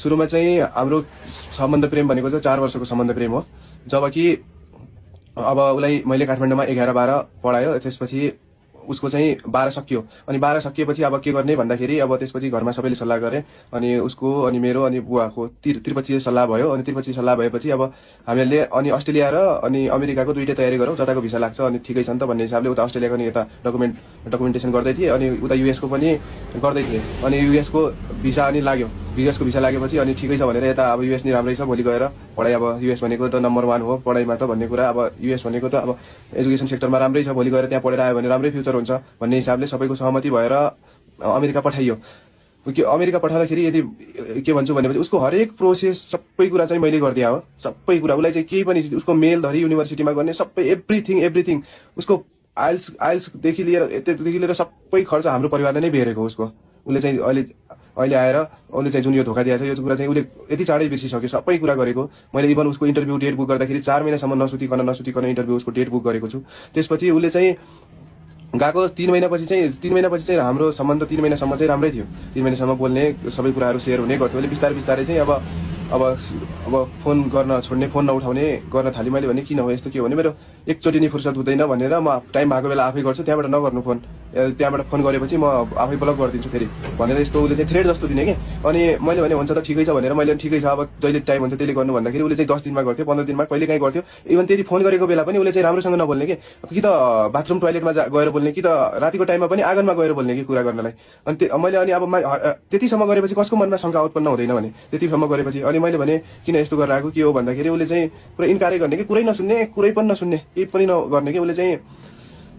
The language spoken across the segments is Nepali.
सुरुमा चाहिँ हाम्रो सम्बन्ध प्रेम भनेको चाहिँ 4 वर्षको सम्बन्ध प्रेम हो। जबकि अब उसलाई मैले काठमाडौँमा 11-12 पढायो, त्यसपछि उसको चाहिँ 12 सकियो। अनि 12 सकिएपछि अब के गर्ने भन्दाखेरि अब त्यसपछि घरमा सबैले सल्लाह गरे, अनि उसको अनि मेरो अनि बुवाको त्रिपक्षीय सल्लाह भयो। अनि त्रिपक्षीय सल्लाह भएपछि अब हामीहरूले अनि अस्ट्रेलिया र अनि अमेरिकाको दुईटै तयारी गरौँ, जताको भिसा लाग्छ अनि ठिकै छ नि त भन्ने हिसाबले उता अस्ट्रेलियाको नि यता डकुमेन्टेसन गर्दै थिएँ, अनि उता युएसको पनि गर्दै थिएँ। अनि युएसको भिसा अनि लाग्यो, युएसको भिसा लागेपछि अनि ठिकै छ भनेर यता अब युएस नि राम्रै छ, भोलि गएर पढाइ अब युएस भनेको त नम्बर 1 हो पढाइमा त भन्ने कुरा। अब युएस भनेको त अब एजुकेसन सेक्टरमा राम्रै छ, भोलि गएर त्यहाँ पढेर आयो भने राम्रै फ्युचर हुन्छ भन्ने हिसाबले सबैको सहमति भएर अमेरिका पठाइयो। अमेरिका पठाउँदाखेरि यदि के भन्छु भनेपछि उसको हरेक प्रोसेस सबै कुरा चाहिँ मैले गरिदिएँ हो, सबै कुरा। उसलाई चाहिँ केही पनि उसको मेल धरी युनिभर्सिटीमा गर्ने सबै एभ्रिथिङ उसको आइल्सदेखि लिएर सबै खर्च हाम्रो परिवारले नै बेहोरेको उसको। उसले चाहिँ अहिले आएर उसले चाहिँ जुन यो धोका दिएको छ यो कुरा चाहिँ उसले यति चाँडै बिर्सिसक्यो सबै कुरा गरेको। मैले इभन उसको इन्टरभ्यू डेट बुक गर्दाखेरि 4 महिनासम्म नसुतिकन इन्टरभ्यू उसको डेट बुक गरेको छु। त्यसपछि उसले चाहिँ गएको 3 महिनापछि चाहिँ हाम्रो सम्बन्ध 3 महिनासम्म चाहिँ राम्रै थियो। 3 महिनासम्म बोल्ने सबै कुराहरू सेयर हुने गर्थ्यो। उसले बिस्तारै चाहिँ अब फोन गर्न छोड्ने, फोन नउठाउने गर्न थालेँ। मैले भने किन हो यस्तो के हो भने मेरो एकचोटि नि फुर्सद हुँदैन भनेर म टाइम भएको बेला आफै गर्छु, त्यहाँबाट नगर्नु फोन, त्यहाँबाट फोन गरेपछि म आफै ब्लक गरिदिन्छु फेरि भनेर यस्तो उसले चाहिँ थ्रेड जस्तो दिने कि। अनि मैले भने हुन्छ त ठिकै छ भनेर मैले ठिकै छ अब जहिले टाइम हुन्छ त्यसले गर्नु भन्दाखेरि उसले चाहिँ 10 दिनमा गर्थ्यो, 15 दिनमा कहिले काहीँ गर्थ्यो। इभन त्यति फोन गरेको बेला पनि उसले चाहिँ राम्रोसँग नबोल्ने कि त बाथरुम टोयलेटमा गएर बोल्ने कि त रातिको टाइममा पनि आँगनमा गएर बोल्ने कि कुरा गर्नलाई। अनि मैले अनि अब त्यतिसम्म गरेपछि कसको मनमा शङ्का उत्पन्न हुँदैन भने त्यतिसम्म गरेपछि। अनि मैले भने किन यस्तो गरेर आएको के हो भन्दाखेरि उसले चाहिँ पुरै इन्कारै गर्ने कि, कुरै नसुन्ने, कुरै पनि नसुन्ने, केही पनि नगर्ने कि उसले चाहिँ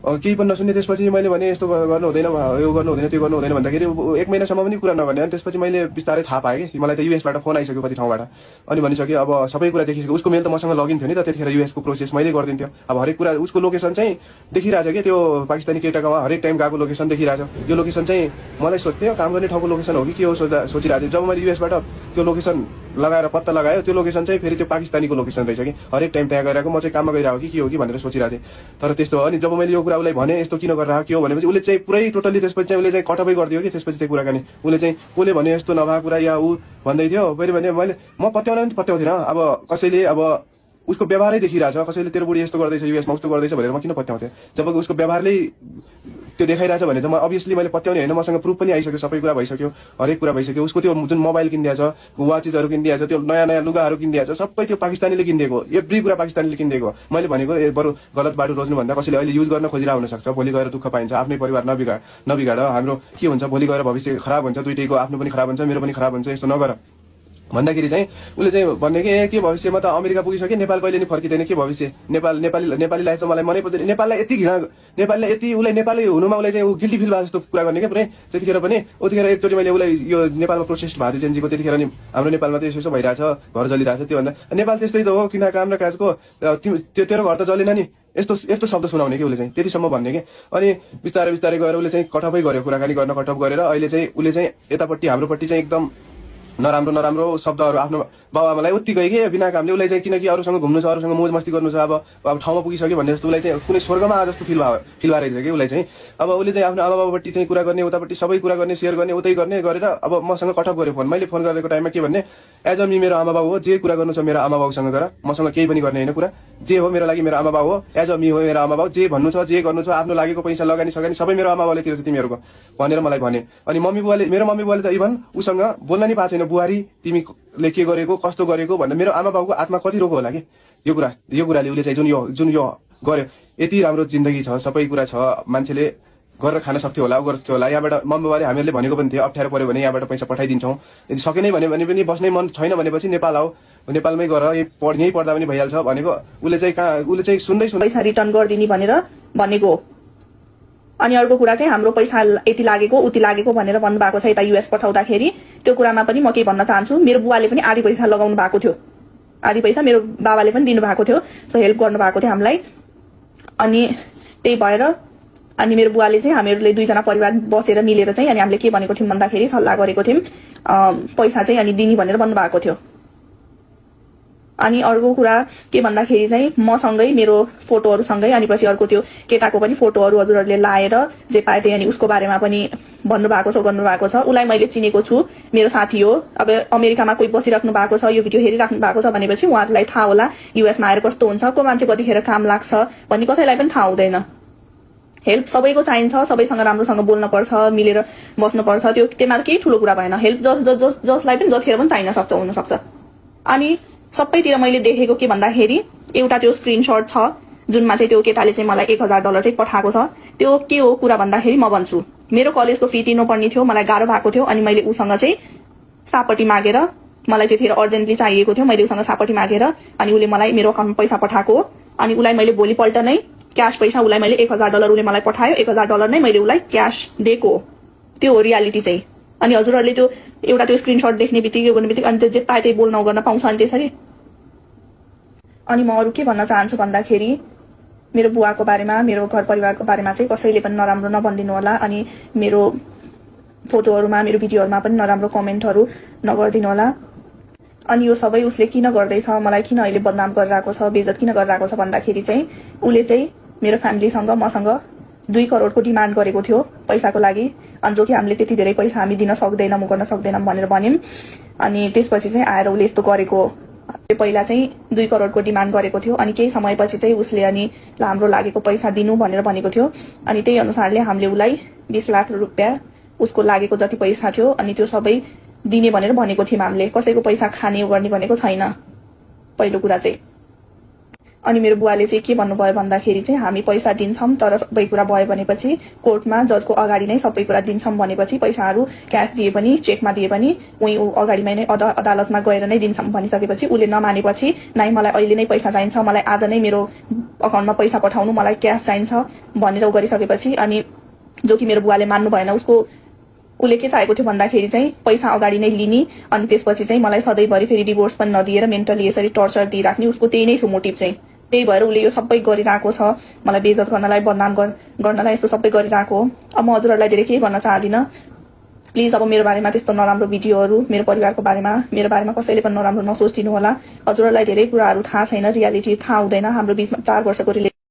केही पनि नसुन्ने। त्यसपछि मैले भने यस्तो गर्नु हुँदैन, यो गर्नु हुँदैन, त्यो गर्नु हुँदैन भन्दाखेरि 1 महिनासम्म पनि कुरा नगर्ने। अनि त्यसपछि मैले बिस्तारै थाहा पाएँ कि मलाई त युएसबाट फोन आइसक्यो कति ठाउँबाट। अनि भनिसक्यो अब सबै कुरा देखिसक्यो। उसको मेल त मसँग लगइन थियो नि त, त्यतिखेर युएसको प्रोसेस मैले गरिदिन्थ्यो। अब हरेक कुरा उसको लोकेसन चाहिँ देखिरहेछ कि त्यो पाकिस्तानी केटाको हरेक टाइम गएको लोकेसन देखिरहेछ। यो लोकेसन चाहिँ मलाई सोध्थ्यो काम गर्ने ठाउँको लोकेसन हो कि के हो सोचिरहेको थिएँ। जब मैले युएसबाट त्यो लोकेसन लगाएर पत्ता लगायो, त्यो लोकेसन चाहिँ फेरि त्यो पाकिस्तानीको लोकेसन रहेछ कि, हरेक टाइम त्यहाँ गइरहेको, म चाहिँ काममा गइरहेको कि के हो कि भनेर सोचिरहेको थिएँ। तर त्यस्तो अनि जब मैले यो कुरा उसलाई भने यस्तो किन गरेर के हो भनेपछि उसले चाहिँ पुरै टोटली त्यसपछि चाहिँ उसले चाहिँ कटअपै गरिदियो कि त्यसपछि चाहिँ कुराकानी। उसले चाहिँ कसले भने यस्तो नभएको कुरा या ऊ भन्दै थियो। फेरि भने म पत्याउन पनि पत्याउँथिनँ। अब कसैले अब उसको व्यवहारै देखिरहेछ, कसैले तेरो बुढी यस्तो गर्दैछ युएसमा उस्तो गर्दैछ भनेर म किन पत्याउँथेँ। जब उसको व्यवहारले त्यो देखाइरहेछ भने त म अभियसली मैले पत्याउने होइन, मसँग प्रुफ पनि आइसक्यो, सबै कुरा भइसक्यो, हरेक कुरा भइसक्यो। उसको त्यो जुन मोबाइल किनिदिएछ, वाचेसहरू किनिदिएछ, त्यो नयाँ लुगाहरू किनिदिएछ, सबै त्यो पाकिस्तानीले किनिदिएको, एभ्री कुरा पाकिस्तानीले किनिदिएको। मैले भनेको बरु गलत बाटो रोज्नुभन्दा कसैले अहिले युज गर्न खोजिरहेको हुनसक्छ, भोलि गएर दुःख पाइन्छ, आफ्नै परिवार नबिगाड, हाम्रो के हुन्छ भोलि गएर भविष्य खराब हुन्छ, दुइटैको आफ्नो पनि खराब हुन्छ, मेरो पनि खराब हुन्छ, यस्तो नगर भन्दाखेरि चाहिँ उसले चाहिँ भन्ने कि के भविष्यमा त अमेरिका पुगिसक्यो, नेपाल कहिले नि फर्किँदैन, के भविष्य नेपाली लाइफ त मलाई मनै पर्दैन। नेपाललाई यति घृणा, नेपाललाई यति उसलाई नेपाली हुनुमा उसलाई चाहिँ गिल्टी फिल भएको जस्तो कुरा गर्ने क्या पुरै। त्यतिखेर पनि उतिखेर एकचोटि मैले उसलाई यो नेपालमा प्रोटेस्ट भएको थियो जेन्जीको, त्यतिखेर नि हाम्रो नेपालमा त यसो भइरहेछ, घर जलिरहेछ, त्यो भन्दा नेपाल त्यस्तै त हो, किन काम र काजको तेरो घर त जलेन नि, यस्तो शब्द सुनाउने कि उसले चाहिँ त्यतिसम्म भन्ने कि। अनि बिस्तारै गएर उसले चाहिँ कटअपै गर्यो, कुराकानी गर्न कटअप गरेर अहिले चाहिँ उसले चाहिँ यतापट्टि हाम्रोपट्टि चाहिँ एकदम नराम्रो शब्दहरू आफ्नो बाबुआमालाई उति गयो कि बिना कामले। उसलाई चाहिँ किनकि अरूसँग घुम्नु छ, अरूसँग मोज मस्ती गर्नु छ, अब ठाउँमा पुगिसक्यो भन्ने जस्तो उसलाई चाहिँ कुनै स्वर्गमा आए जस्तो फिल भइरहेको छ कि उसलाई चाहिँ। अब उसले चाहिँ आफ्नो आमा बाबापट्टि चाहिँ कुरा गर्ने, उतापट्टि सबै कुरा गर्ने, सेयर गर्ने, उतै गर्ने गरेर अब मसँग कटअप गर्यो फोन। मैले फोन गरेको टाइममा के भन्ने, एज अ मी मेरो आमा बाबु हो, जे कुरा गर्नु छ मेरो आमा बाबुसँग गर, मसँग केही पनि गर्ने होइन कुरा, जे हो मेरो लागि मेरो आमा बाबु हो, एज अ मी हो मेरो आमा बाबु, जे भन्नु छ जे गर्नु छ, आफ्नो लागेको पैसा लगानी सबै मेरो आमा बाबुले तिर्छ तिमीहरूको भनेर मलाई भने। अनि मेरो मम्मी बुवाले त इभन उसँग बोल्न नि पाएको छैन, बुहारी तिमीले के गरेको कस्तो गरेको भन्दा मेरो आमा बाबुको आत्मा कति रोको होला कि यो कुराले। उसले चाहिँ जुन यो गर्यो, यति राम्रो जिन्दगी छ, सबै कुरा छ, मान्छेले गरेर खान सक्थ्यो होला, गर्थ्यो होला। यहाँबाट मम्मी बाबाले हामीहरूले भनेको पनि थियो अप्ठ्यारो पर्यो भने यहाँबाट पैसा पठाइदिन्छौँ, यदि सकेनै भने पनि बस्नै मन छैन भनेपछि नेपाल आऊ, नेपालमै गर, यहीँ पढ्दा पनि भइहाल्छ भनेको। उसले चाहिँ सुन्दै पैसा रिटर्न गरिदिने भनेर भनेको। अनि अर्को कुरा चाहिँ हाम्रो पैसा यति लागेको उति लागेको भनेर भन्नुभएको छ यता युएस पठाउँदाखेरि। त्यो कुरामा पनि म के भन्न चाहन्छु, मेरो बुवाले पनि आधी पैसा लगाउनु भएको थियो, आधी पैसा मेरो बाबाले पनि दिनुभएको थियो, सो हेल्प गर्नुभएको थियो हामीलाई। अनि त्यही भएर अनि मेरो बुवाले चाहिँ हामीहरूले दुईजना परिवार बसेर मिलेर चाहिँ अनि हामीले के भनेको थियौँ भन्दाखेरि सल्लाह गरेको थियौँ पैसा चाहिँ अनि दिने भनेर भन्नुभएको थियो। अनि अर्को कुरा के भन्दाखेरि चाहिँ मसँगै मेरो फोटोहरूसँगै अनि पछि अर्को त्यो केटाको पनि फोटोहरू हजुरहरूले लाएर जे पाए त्यही अनि उसको बारेमा पनि भन्नुभएको छ गर्नुभएको छ। उसलाई मैले चिनेको छु, मेरो साथी हो। अब अमेरिकामा कोही बसिराख्नु भएको छ, यो भिडियो हेरिराख्नु भएको छ भनेपछि उहाँहरूलाई थाहा होला युएसमा आएर कस्तो हुन्छ, को मान्छे कतिखेर काम लाग्छ भन्ने कसैलाई पनि थाहा हुँदैन। हेल्प सबैको चाहिन्छ, सबैसँग राम्रोसँग बोल्न पर्छ, मिलेर बस्नुपर्छ, त्यो त्यसमा केही ठुलो कुरा भएन। हेल्प जसलाई पनि जतिखेर पनि चाहिन सक्छ, हुन सक्छ। अनि सबैतिर मैले देखेको के भन्दाखेरि एउटा त्यो स्क्रिनशट छ जुनमा चाहिँ त्यो केटाले चाहिँ मलाई $1000 चाहिँ पठाएको छ। त्यो के हो कुरा भन्दाखेरि म भन्छु, मेरो कलेजको फी तिर्नुपर्ने थियो, मलाई गाह्रो भएको थियो अनि मैले उसँग चाहिँ सापट्टि मागेर, मलाई त्यतिखेर अर्जेन्टली चाहिएको थियो, मैले उसँग सापट्टि मागेर अनि उसले मलाई मेरो अकाउन्टमा पैसा पठाएको अनि उसलाई मैले भोलिपल्ट नै क्यास पैसा उसलाई मैले $1000 उसले मलाई पठायो, $1000 नै मैले उसलाई क्यास दिएको। त्यो हो रियालिटी चाहिँ। अनि हजुरहरूले त्यो एउटा त्यो स्क्रिनशट देख्ने बित्तिकै गर्ने बित्तिकै अनि त्यो जे पाए त्यही बोल्न गर्न पाउँछ अनि त्यसरी। अनि म अरू के भन्न चाहन्छु भन्दाखेरि मेरो बुवाको बारेमा, मेरो घर परिवारको बारेमा चाहिँ कसैले पनि नराम्रो नभनिदिनु होला अनि मेरो फोटोहरूमा, मेरो भिडियोहरूमा पनि नराम्रो कमेन्टहरू नगरिदिनु होला। अनि यो सबै उसले किन गर्दैछ, मलाई किन अहिले बदनाम गरिरहेको छ, बेइज्जत किन गरिरहेको छ भन्दाखेरि चाहिँ उसले चाहिँ मेरो फ्यामिलीसँग मसँग 2 करोडको डिमान्ड गरेको थियो पैसाको लागि। अनि जो कि हामीले त्यति धेरै पैसा हामी दिन सक्दैनौँ, गर्न सक्दैनौँ भनेर भन्यौँ। अनि त्यसपछि चाहिँ आएर उसले यस्तो गरेको। पहिला चाहिँ 2 करोडको डिमान्ड गरेको थियो अनि केही समयपछि चाहिँ उसले अनि हाम्रो लागेको पैसा दिनु भनेर भनेको थियो। अनि त्यही अनुसारले हामीले उसलाई 20 लाख रुपियाँ उसको लागेको जति पैसा थियो अनि त्यो सबै दिने भनेर भनेको थियौँ हामीले। कसैको पैसा खाने गर्ने भनेको छैन पहिलो कुरा चाहिँ। अनि मेरो बुवाले चाहिँ के भन्नुभयो भन्दाखेरि चाहिँ हामी पैसा दिन्छौँ तर सबै कुरा भयो भनेपछि कोर्टमा जजको अगाडि नै सबै कुरा दिन्छौँ भनेपछि पैसाहरू क्यास दिए पनि चेकमा दिए पनि उही अगाडिमै नै अदालतमा गएर नै दिन्छौँ भनिसकेपछि उसले नमानेपछि नै मलाई अहिले नै पैसा चाहिन्छ, मलाई आज नै मेरो अकाउन्टमा पैसा पठाउनु, मलाई क्यास चाहिन्छ भनेर गरिसकेपछि अनि जो कि मेरो बुवाले मान्नु भएन। उसले के चाहेको थियो भन्दाखेरि चाहिँ पैसा अगाडि नै लिने अनि त्यसपछि चाहिँ मलाई सधैँभरि फेरि डिभोर्स पनि नदिएर मेन्टली यसरी टर्चर दिइराख्ने, उसको त्यही नै थियो मोटिभ चाहिँ। त्यही भएर उसले यो सबै गरिरहेको छ, मलाई बेइज्जत गर्नलाई, बदनाम गर्नलाई यस्तो सबै गरिरहेको हो। अब म हजुरहरूलाई धेरै केही भन्न चाहदिनँ। प्लिज अब मेरो बारेमा त्यस्तो नराम्रो भिडियोहरू, मेरो परिवारको बारेमा, मेरो बारेमा कसैले पनि नराम्रो नसोचिदिनु होला। हजुरहरूलाई धेरै कुराहरू थाहा छैन, रियालिटी थाहा हुँदैन। हाम्रो बिचमा 4 वर्षको